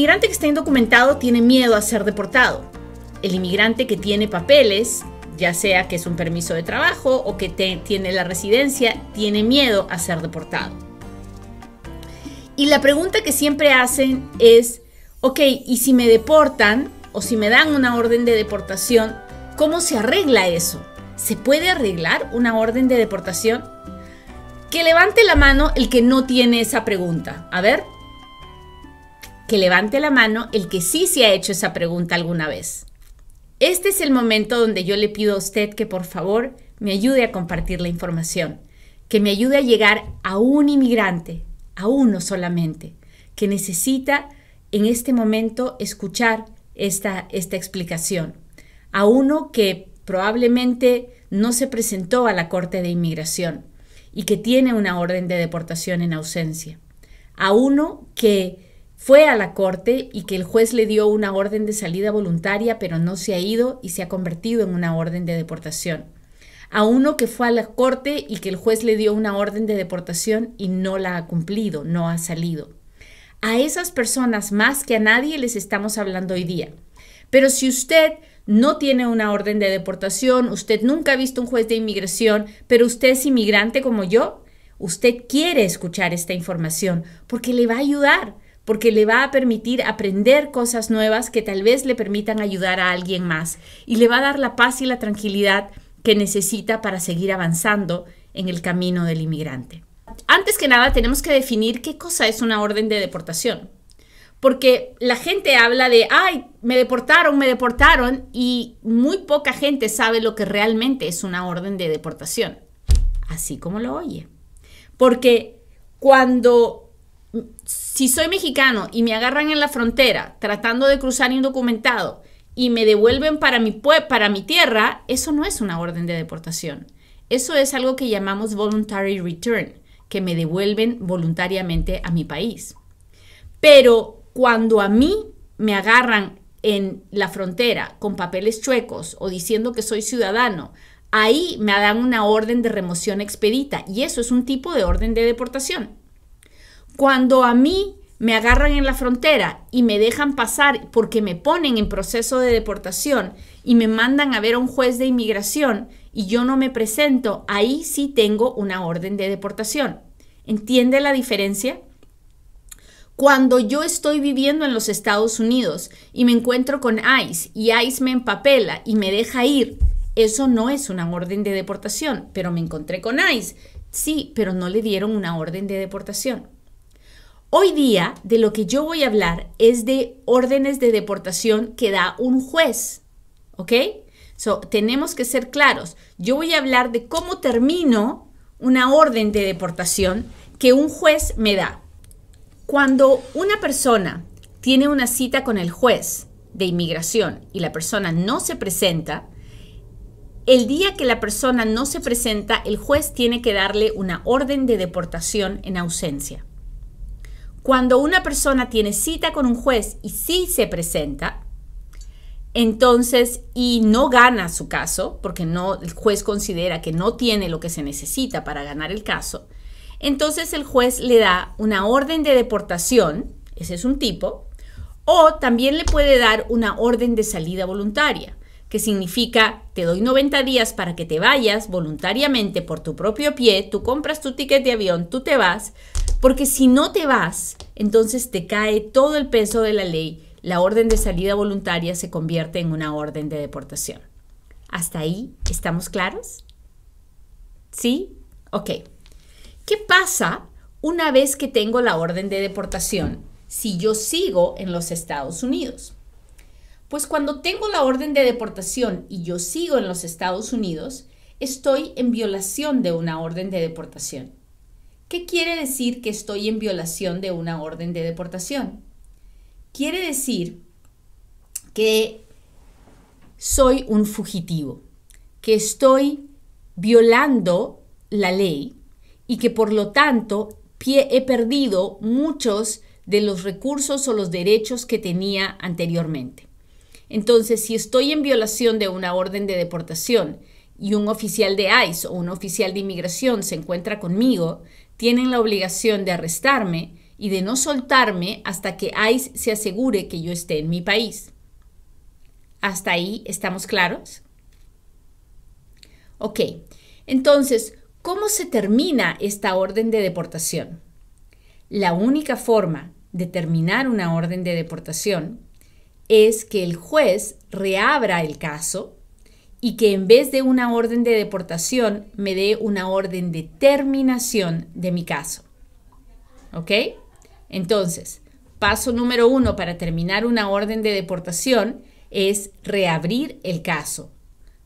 inmigrante que está indocumentado tiene miedo a ser deportado. El inmigrante que tiene papeles, ya sea que es un permiso de trabajo o que tiene la residencia, tiene miedo a ser deportado. Y la pregunta que siempre hacen es, ok, ¿y si me deportan o si me dan una orden de deportación, cómo se arregla eso? ¿Se puede arreglar una orden de deportación? Que levante la mano el que no tiene esa pregunta. A ver. Que levante la mano el que sí se ha hecho esa pregunta alguna vez. Este es el momento donde yo le pido a usted que por favor me ayude a compartir la información, que me ayude a llegar a un inmigrante, a uno solamente, que necesita en este momento escuchar esta explicación, a uno que probablemente no se presentó a la Corte de Inmigración y que tiene una orden de deportación en ausencia, a uno que fue a la corte y que el juez le dio una orden de salida voluntaria, pero no se ha ido y se ha convertido en una orden de deportación. A uno que fue a la corte y que el juez le dio una orden de deportación y no la ha cumplido, no ha salido. A esas personas más que a nadie les estamos hablando hoy día. Pero si usted no tiene una orden de deportación, usted nunca ha visto un juez de inmigración, pero usted es inmigrante como yo, usted quiere escuchar esta información porque le va a ayudar, porque le va a permitir aprender cosas nuevas que tal vez le permitan ayudar a alguien más y le va a dar la paz y la tranquilidad que necesita para seguir avanzando en el camino del inmigrante. Antes que nada, tenemos que definir qué cosa es una orden de deportación. Porque la gente habla de, ay, me deportaron, y muy poca gente sabe lo que realmente es una orden de deportación. Así como lo oye. Porque si soy mexicano y me agarran en la frontera tratando de cruzar indocumentado y me devuelven para mi tierra, eso no es una orden de deportación. Eso es algo que llamamos voluntary return, que me devuelven voluntariamente a mi país. Pero cuando a mí me agarran en la frontera con papeles chuecos o diciendo que soy ciudadano, ahí me dan una orden de remoción expedita y eso es un tipo de orden de deportación. Cuando a mí me agarran en la frontera y me dejan pasar porque me ponen en proceso de deportación y me mandan a ver a un juez de inmigración y yo no me presento, ahí sí tengo una orden de deportación. ¿Entiende la diferencia? Cuando yo estoy viviendo en los Estados Unidos y me encuentro con ICE y ICE me empapela y me deja ir, eso no es una orden de deportación, pero me encontré con ICE. Sí, pero no le dieron una orden de deportación. Hoy día, de lo que yo voy a hablar es de órdenes de deportación que da un juez, ¿ok? Tenemos que ser claros. Yo voy a hablar de cómo termino una orden de deportación que un juez me da. Cuando una persona tiene una cita con el juez de inmigración y la persona no se presenta, el día que la persona no se presenta, el juez tiene que darle una orden de deportación en ausencia. Cuando una persona tiene cita con un juez y sí se presenta, entonces, y no gana su caso, porque el juez considera que no tiene lo que se necesita para ganar el caso, entonces el juez le da una orden de deportación, ese es un tipo, o también le puede dar una orden de salida voluntaria, que significa te doy 90 días para que te vayas voluntariamente por tu propio pie, tú compras tu ticket de avión, tú te vas, porque si no te vas, entonces te cae todo el peso de la ley, la orden de salida voluntaria se convierte en una orden de deportación. ¿Hasta ahí estamos claros? ¿Sí? Ok. ¿Qué pasa una vez que tengo la orden de deportación si yo sigo en los Estados Unidos? Pues cuando tengo la orden de deportación y yo sigo en los Estados Unidos, estoy en violación de una orden de deportación. ¿Qué quiere decir que estoy en violación de una orden de deportación? Quiere decir que soy un fugitivo, que estoy violando la ley y que por lo tanto he perdido muchos de los recursos o los derechos que tenía anteriormente. Entonces, si estoy en violación de una orden de deportación y un oficial de ICE o un oficial de inmigración se encuentra conmigo, tienen la obligación de arrestarme y de no soltarme hasta que ICE se asegure que yo esté en mi país. ¿Hasta ahí estamos claros? Ok, entonces, ¿cómo se termina esta orden de deportación? La única forma de terminar una orden de deportación es que el juez reabra el caso y que en vez de una orden de deportación me dé una orden de terminación de mi caso. ¿Ok? Entonces, paso número 1 para terminar una orden de deportación es reabrir el caso.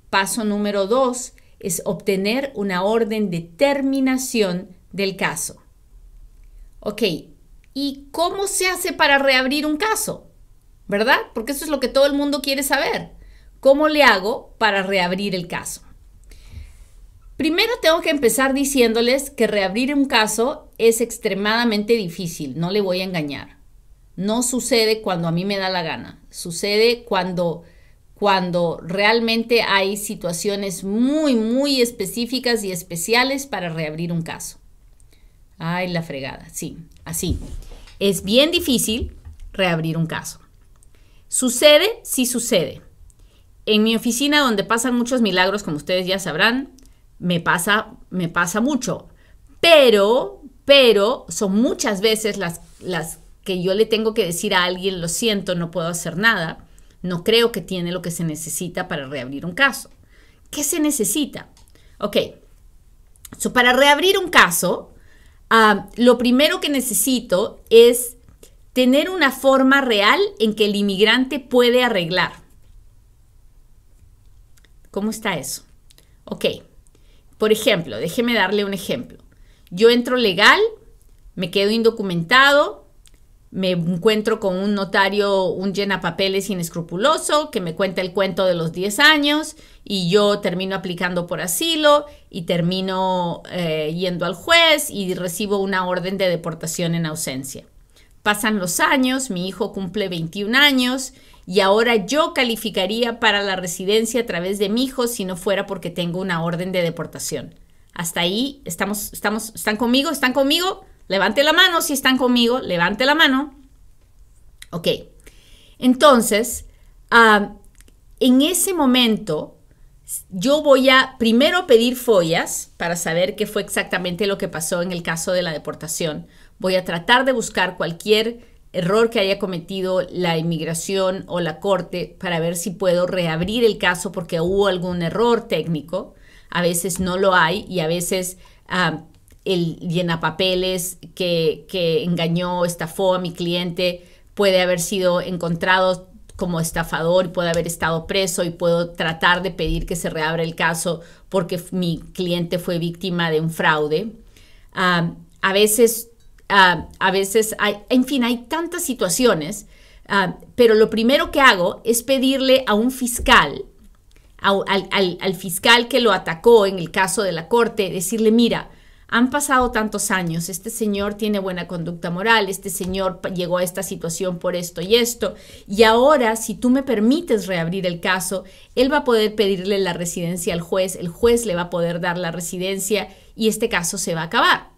Paso número 2 es obtener una orden de terminación del caso. Ok, ¿y cómo se hace para reabrir un caso? ¿Verdad? Porque eso es lo que todo el mundo quiere saber. ¿Cómo le hago para reabrir el caso? Primero tengo que empezar diciéndoles que reabrir un caso es extremadamente difícil, no le voy a engañar. No sucede cuando a mí me da la gana, sucede cuando realmente hay situaciones muy específicas y especiales para reabrir un caso. Ay, la fregada, sí, así. Es bien difícil reabrir un caso. ¿Sucede? Sí sucede. En mi oficina, donde pasan muchos milagros, como ustedes ya sabrán, me pasa mucho. Pero son muchas veces las que yo le tengo que decir a alguien, lo siento, no puedo hacer nada. No creo que tiene lo que se necesita para reabrir un caso. ¿Qué se necesita? Ok, para reabrir un caso, lo primero que necesito es tener una forma real en que el inmigrante puede arreglar. ¿Cómo está eso? Ok, por ejemplo, déjeme darle un ejemplo. Yo entro legal, me quedo indocumentado, me encuentro con un notario, un llenapapeles inescrupuloso que me cuenta el cuento de los 10 años y yo termino aplicando por asilo y termino yendo al juez y recibo una orden de deportación en ausencia. Pasan los años, mi hijo cumple 21 años y ahora yo calificaría para la residencia a través de mi hijo si no fuera porque tengo una orden de deportación. Hasta ahí, ¿están conmigo? ¿Están conmigo? Levante la mano si están conmigo, levante la mano. Ok, entonces, en ese momento, yo voy a primero pedir follas para saber qué fue exactamente lo que pasó en el caso de la deportación. Voy a tratar de buscar cualquier error que haya cometido la inmigración o la corte para ver si puedo reabrir el caso porque hubo algún error técnico. A veces no lo hay y a veces el llenapapeles que engañó, estafó a mi cliente puede haber sido encontrado como estafador y puede haber estado preso y puedo tratar de pedir que se reabra el caso porque mi cliente fue víctima de un fraude. A veces hay, en fin, hay tantas situaciones, pero lo primero que hago es pedirle a un fiscal, al fiscal que lo atacó en el caso de la corte, decirle, mira, han pasado tantos años, este señor tiene buena conducta moral, este señor llegó a esta situación por esto y ahora si tú me permites reabrir el caso, él va a poder pedirle la residencia al juez, el juez le va a poder dar la residencia y este caso se va a acabar.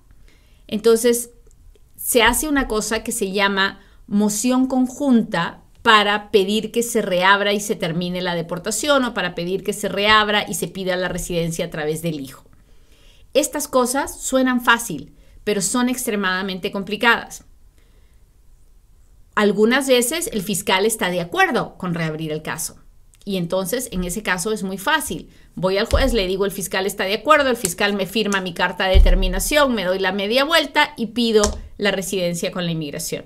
Entonces, se hace una cosa que se llama moción conjunta para pedir que se reabra y se termine la deportación o para pedir que se reabra y se pida la residencia a través del hijo. Estas cosas suenan fácil, pero son extremadamente complicadas. Algunas veces el fiscal está de acuerdo con reabrir el caso y entonces en ese caso es muy fácil. Voy al juez, le digo el fiscal está de acuerdo, el fiscal me firma mi carta de determinación, me doy la media vuelta y pido la residencia con la inmigración.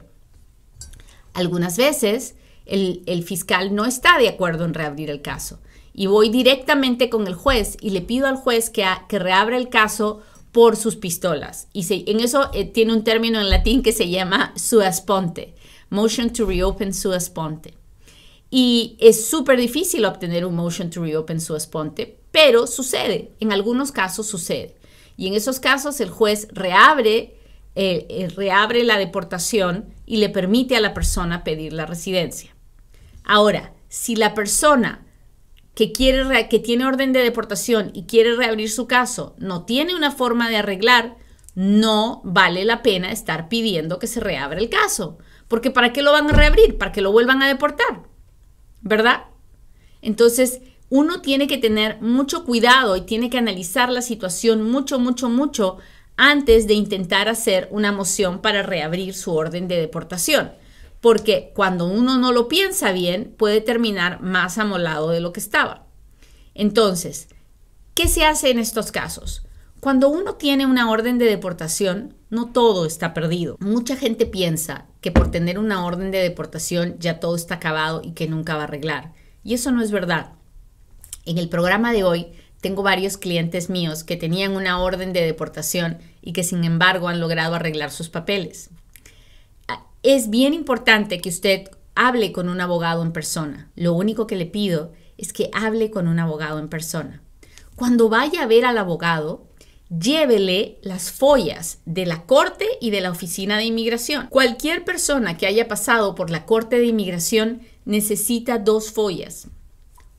Algunas veces el fiscal no está de acuerdo en reabrir el caso y voy directamente con el juez y le pido al juez que reabra el caso por sus pistolas. Y en eso tiene un término en latín que se llama sua sponte, motion to reopen sua sponte. Y es súper difícil obtener un motion to reopen sua sponte, pero sucede, en algunos casos sucede. Y en esos casos el juez reabre la deportación y le permite a la persona pedir la residencia. Ahora, si la persona que tiene orden de deportación y quiere reabrir su caso no tiene una forma de arreglar, no vale la pena estar pidiendo que se reabra el caso. Porque ¿para qué lo van a reabrir? Para que lo vuelvan a deportar, ¿verdad? Entonces, uno tiene que tener mucho cuidado y tiene que analizar la situación mucho antes de intentar hacer una moción para reabrir su orden de deportación. Porque cuando uno no lo piensa bien, puede terminar más amolado de lo que estaba. Entonces, ¿qué se hace en estos casos? Cuando uno tiene una orden de deportación, no todo está perdido. Mucha gente piensa que por tener una orden de deportación ya todo está acabado y que nunca va a arreglar. Y eso no es verdad. En el programa de hoy tengo varios clientes míos que tenían una orden de deportación y que sin embargo han logrado arreglar sus papeles. Es bien importante que usted hable con un abogado en persona. Lo único que le pido es que hable con un abogado en persona. Cuando vaya a ver al abogado, llévele las follas de la corte y de la oficina de inmigración. Cualquier persona que haya pasado por la corte de inmigración necesita 2 follas.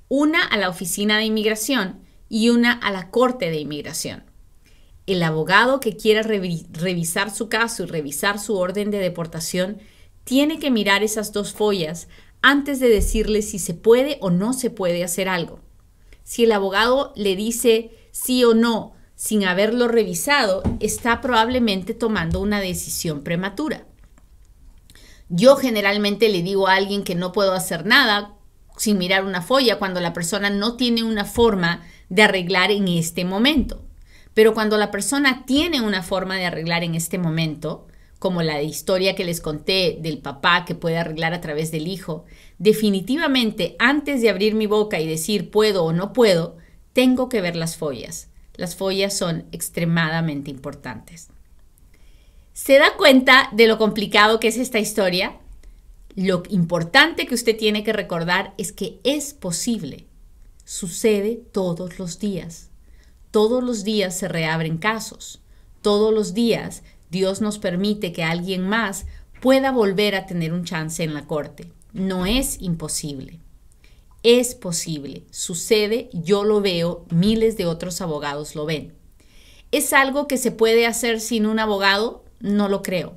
Una a la oficina de inmigración y una a la corte de inmigración. El abogado que quiera revisar su caso y revisar su orden de deportación tiene que mirar esas 2 follas antes de decirle si se puede o no se puede hacer algo. Si el abogado le dice sí o no sin haberlo revisado, está probablemente tomando una decisión prematura. Yo generalmente le digo a alguien que no puedo hacer nada sin mirar una folla cuando la persona no tiene una forma de arreglar en este momento. Pero cuando la persona tiene una forma de arreglar en este momento, como la historia que les conté del papá que puede arreglar a través del hijo, definitivamente antes de abrir mi boca y decir puedo o no puedo, tengo que ver las follas. Las follas son extremadamente importantes. ¿Se da cuenta de lo complicado que es esta historia? Lo importante que usted tiene que recordar es que es posible. Sucede todos los días. Todos los días se reabren casos. Todos los días Dios nos permite que alguien más pueda volver a tener un chance en la corte. No es imposible. Es posible, sucede, yo lo veo, miles de otros abogados lo ven. ¿Es algo que se puede hacer sin un abogado? No lo creo.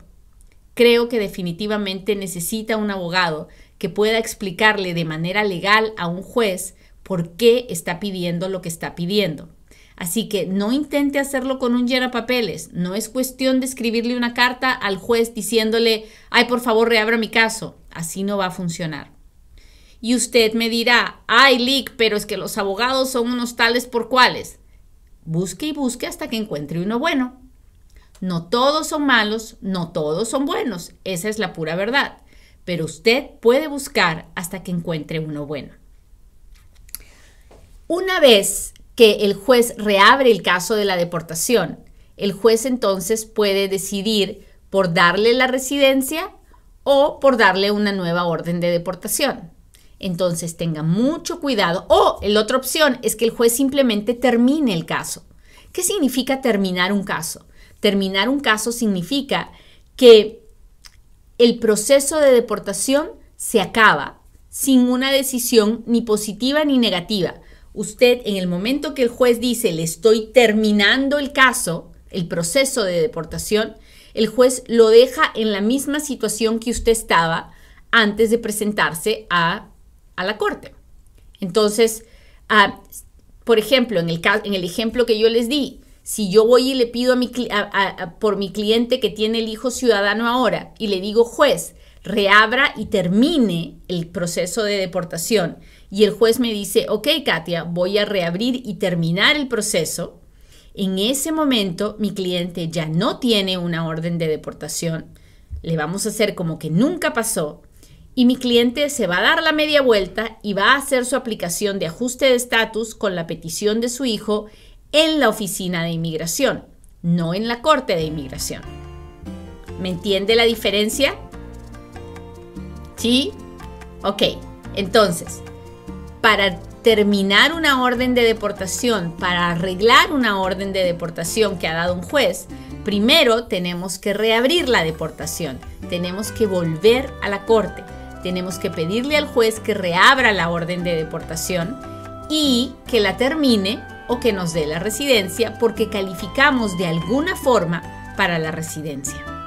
Creo que definitivamente necesita un abogado que pueda explicarle de manera legal a un juez por qué está pidiendo lo que está pidiendo. Así que no intente hacerlo con un llenapapeles. No es cuestión de escribirle una carta al juez diciéndole, ay, por favor, reabra mi caso. Así no va a funcionar. Y usted me dirá, ay, Lic, pero es que los abogados son unos tales por cuales. Busque y busque hasta que encuentre uno bueno. No todos son malos, no todos son buenos. Esa es la pura verdad. Pero usted puede buscar hasta que encuentre uno bueno. Una vez que el juez reabre el caso de la deportación, el juez entonces puede decidir por darle la residencia o por darle una nueva orden de deportación. Entonces tenga mucho cuidado. O la otra opción es que el juez simplemente termine el caso. ¿Qué significa terminar un caso? Terminar un caso significa que el proceso de deportación se acaba sin una decisión ni positiva ni negativa. Usted, en el momento que el juez dice le estoy terminando el caso, el proceso de deportación, el juez lo deja en la misma situación que usted estaba antes de presentarse a la corte. Entonces, por ejemplo, en el ejemplo que yo les di, si yo voy y le pido por mi cliente que tiene el hijo ciudadano ahora y le digo, juez, reabra y termine el proceso de deportación, y el juez me dice, ok, Katia, voy a reabrir y terminar el proceso, en ese momento mi cliente ya no tiene una orden de deportación, le vamos a hacer como que nunca pasó, y mi cliente se va a dar la media vuelta y va a hacer su aplicación de ajuste de estatus con la petición de su hijo en la oficina de inmigración, no en la corte de inmigración. ¿Me entiende la diferencia? ¿Sí? Ok, entonces, para terminar una orden de deportación, para arreglar una orden de deportación que ha dado un juez, primero tenemos que reabrir la deportación, tenemos que volver a la corte. Tenemos que pedirle al juez que reabra la orden de deportación y que la termine o que nos dé la residencia porque calificamos de alguna forma para la residencia.